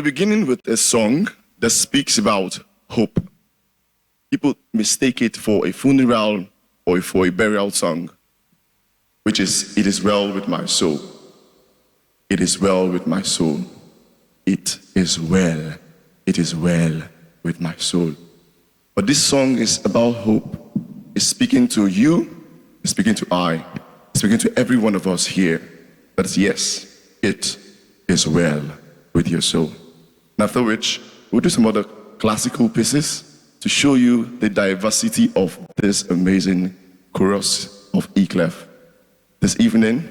be beginning with a song that speaks about hope. People mistake it for a funeral or for a burial song, which is, "It is well with my soul. It is well with my soul. It is well. It is well with my soul." But this song is about hope. It's speaking to you, it's speaking to I, it's speaking to every one of us here. That yes, it is well with your soul. And after which, we'll do some other classical pieces to show you the diversity of this amazing chorus of E clef. This evening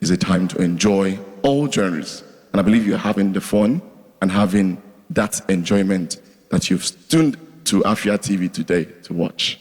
is a time to enjoy all genres. And I believe you're having the fun and having that enjoyment that you've tuned to Afia TV today to watch.